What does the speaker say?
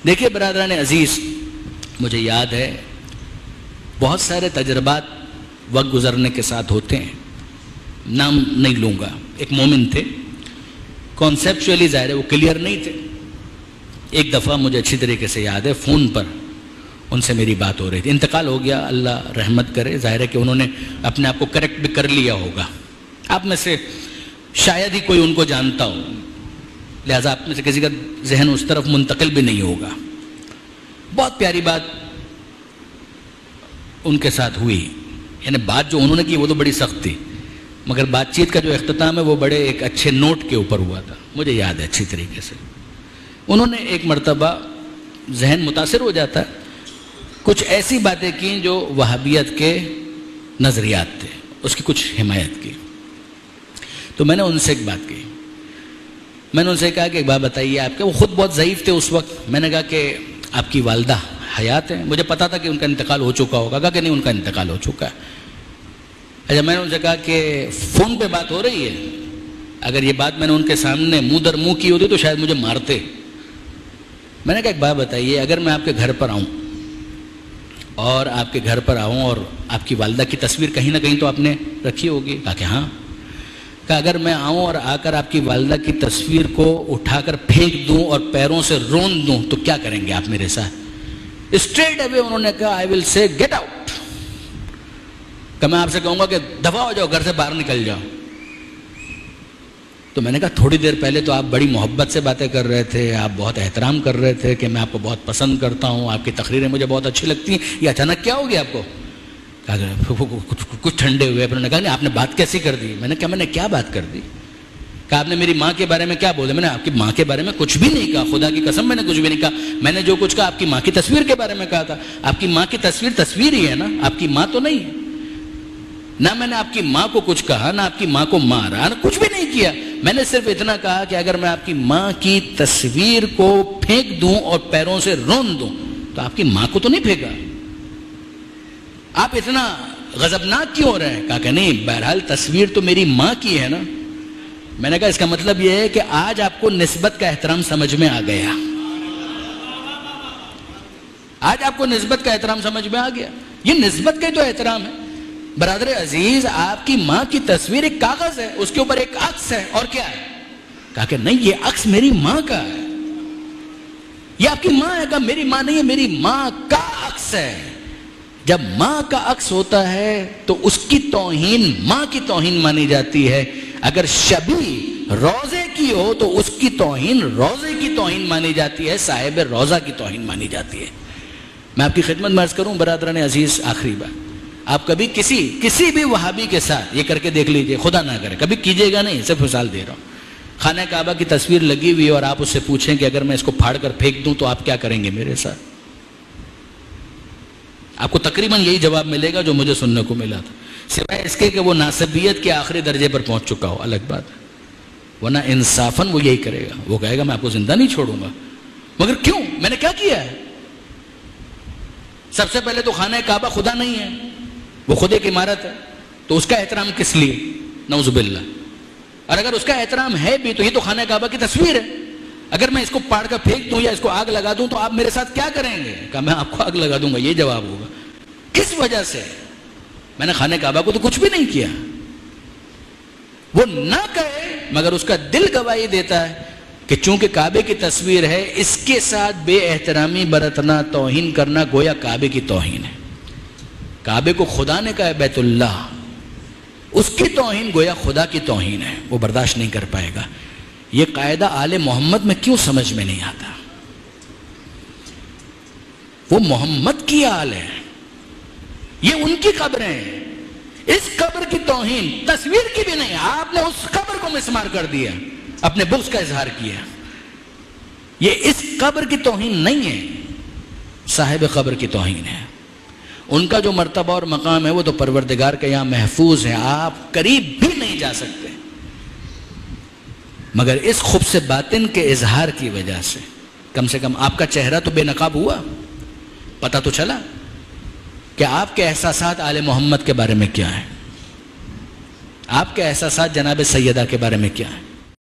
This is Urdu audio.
دیکھیے برادران عزیز، مجھے یاد ہے بہت سارے تجربات وقت گزرنے کے ساتھ ہوتے ہیں، نام نہیں لوں گا. ایک مومن تھے، کانسیپچولی ظاہر ہے وہ کلیئر نہیں تھے. ایک دفعہ مجھے اچھی طریقے سے یاد ہے فون پر ان سے میری بات ہو رہی تھی. انتقال ہو گیا، اللہ رحمت کرے. ظاہر ہے کہ انہوں نے اپنے آپ کو کریکٹ بھی کر لیا ہوگا. آپ میں سے شاید ہی کوئی ان کو جانتا ہو، لہٰذا آپ میں سے کسی کا ذہن اس طرف منتقل بھی نہیں ہوگا. بہت پیاری بات ان کے ساتھ ہوئی، یعنی بات جو انہوں نے کی وہ تو بڑی سخت تھی، مگر بات چیت کا جو اختتام ہے وہ بڑے ایک اچھے نوٹ کے اوپر ہوا تھا. مجھے یاد ہے اچھی طریقے سے. انہوں نے ایک مرتبہ، ذہن متاثر ہو جاتا ہے، کچھ ایسی باتیں کی جو وہابیت کے نظریات تھے، اس کی کچھ حمایت کی. تو میں نے ان سے ایک بات کی. میں نے ان سے کہا کہ ایک بات بتائیے آپ کے، وہ خود بہت ضعیف تھے اس وقت. میں نے کہا کہ آپ کی والدہ حیات ہیں؟ مجھے پتا تھا کہ ان کا انتقال ہو چکا ہوگا. کہا کہ نہیں، ان کا انتقال ہو چکا ہے. اچھا، میں نے ان سے کہا کہ فون پہ بات ہو رہی ہے، اگر یہ بات میں نے ان کے سامنے منہ در منہ کی ہوتی تو شاید مجھے مارتے. میں نے کہا ایک بات بتائیے، اگر میں آپ کے گھر پر آؤں اور آپ کے گھر پر آؤں اور آپ کی والدہ کی تصویر کہیں نہ کہیں تو آپ نے رکھی ہوگی؟ کہا کہ ہاں. کہا اگر میں آؤں اور آ کر آپ کی والدہ کی تصویر کو اٹھا کر پھینک دوں اور پیروں سے رون دوں تو کیا کریں گے آپ میرے ساتھ؟ اسٹریٹ اوے انہوں نے کہا آئی ول سے گیٹ آؤٹ. کہ میں آپ سے کہوں گا کہ دفع ہو جاؤ، گھر سے باہر نکل جاؤ. تو میں نے کہا تھوڑی دیر پہلے تو آپ بڑی محبت سے باتیں کر رہے تھے، آپ بہت احترام کر رہے تھے کہ میں آپ کو بہت پسند کرتا ہوں، آپ کی تقریریں مجھے بہت اچھی لگتی ہیں، یہ اچانک کیا ہو گیا آپ کو؟ کچھ ٹھنڈے ہوئے. پھر انہوں نے کہا نہیں آپ نے بات کیسی کر دی؟ میں نے کہا میں نے کیا بات کر دی؟ کہ آپ نے میری ماں کے بارے میں کیا بولا؟ میں نے آپ کی ماں کے بارے میں کچھ بھی نہیں کہا، خدا کی قسم میں نے کچھ بھی نہیں کہا. میں نے جو کچھ کہا آپ کی ماں کی تصویر کے بارے میں کہا تھا. آپ کی ماں کی تصویر ہی ہے نا، آپ کی ماں تو نہیں ہے. نہ میں نے آپ کی ماں کو کچھ کہا، نہ آپ کی ماں کو مارا، نہ کچھ بھی نہیں کیا. میں نے صرف اتنا کہا کہ اگر میں آپ کی ماں کی تصویر کو پھینک دوں اور پیروں سے رون دوں تو آپ کی ماں کو تو نہیں پھینکا. آپ اتنا غضبناک کیوں ہو رہے ہیں؟ کہا کہ نہیں، بہرحال تصویر تو میری ماں کی ہے نا. میں نے کہا اس کا مطلب یہ ہے کہ آج آپ کو نسبت کا احترام سمجھ میں آ گیا. آج آپ کو نسبت کا احترام سمجھ میں آ گیا. یہ نسبت کا تو احترام ہے. برادر عزیز، آپ کی ماں کی تصویر ایک کاغذ ہے، اس کے اوپر ایک عکس ہے، اور کیا ہے؟ کہا کہ نہیں، یہ عکس میری ماں کا ہے. یہ آپ کی ماں ہے؟ کہا میری ماں نہیں ہے، میری ماں کا عکس ہے. جب ماں کا عکس ہوتا ہے تو اس کی توہین ماں کی توہین مانی جاتی ہے. اگر شبیہ روزے کی ہو تو اس کی توہین روزے کی توہین مانی جاتی ہے، صاحب روزہ کی توہین مانی جاتی ہے. میں آپ کی خدمت میں عرض کروں برادران عزیز، آخری بات، آپ کبھی کسی بھی وہابی کے ساتھ یہ کر کے دیکھ لیجئے، خدا نہ کرے کبھی کیجئے گا نہیں، صرف مثال دے رہا ہوں. خانہ کعبہ کی تصویر لگی ہوئی اور آپ اس سے پوچھیں کہ اگر میں اس کو پھاڑ کر پھینک دوں تو آپ کیا کریں گے میرے ساتھ؟ آپ کو تقریباً یہی جواب ملے گا جو مجھے سننے کو ملا تھا، سوائے اس کے کہ وہ ناسبیت کے آخری درجے پر پہنچ چکا ہو، الگ بات ہے. ورنہ انصافاً وہ یہی کرے گا، وہ کہے گا میں آپ کو زندہ نہیں چھوڑوں گا. مگر کیوں؟ میں نے کیا کیا ہے؟ سب سے پہلے تو خانہ کعبہ خدا نہیں ہے، وہ خود ایک عمارت ہے، تو اس کا احترام کس لیے؟ نعوذ باللہ. اور اگر اس کا احترام ہے بھی تو یہ تو خانہ کعبہ کی تصویر ہے. اگر میں اس کو پاڑ کر پھینک دوں یا اس کو آگ لگا دوں تو آپ میرے ساتھ کیا کریں گے؟ کہا میں آپ کو آگ لگا دوں گا، یہ جواب ہوگا. کس وجہ سے؟ میں نے خانہ کعبہ کو تو کچھ بھی نہیں کیا. وہ نہ کہے مگر اس کا دل گواہی دیتا ہے کہ چونکہ کعبے کی تصویر ہے، اس کے ساتھ بے احترامی برتنا، توہین کرنا گویا کعبے کی توہین ہے. کعبے کو خدا نے کہا ہے بیت اللہ، اس کی توہین گویا خدا کی توہین ہے، وہ برداشت نہیں کر پائے گا. یہ قاعدہ آل محمد میں کیوں سمجھ میں نہیں آتا؟ وہ محمد کی آل ہے، یہ ان کی قبریں ہیں. اس قبر کی توہین تصویر کی بھی نہیں، آپ نے اس قبر کو مسمار کر دیا، اپنے بغض کا اظہار کیا. یہ اس قبر کی توہین نہیں ہے، صاحب قبر کی توہین ہے. ان کا جو مرتبہ اور مقام ہے وہ تو پروردگار کے یہاں محفوظ ہے، آپ قریب بھی نہیں جا سکتے. مگر اس خبث باطن کے اظہار کی وجہ سے کم سے کم آپ کا چہرہ تو بے نقاب ہوا، پتہ تو چلا کہ آپ کے احساسات آل محمد کے بارے میں کیا ہیں، آپ کے احساسات جناب سیدہ کے بارے میں کیا ہیں.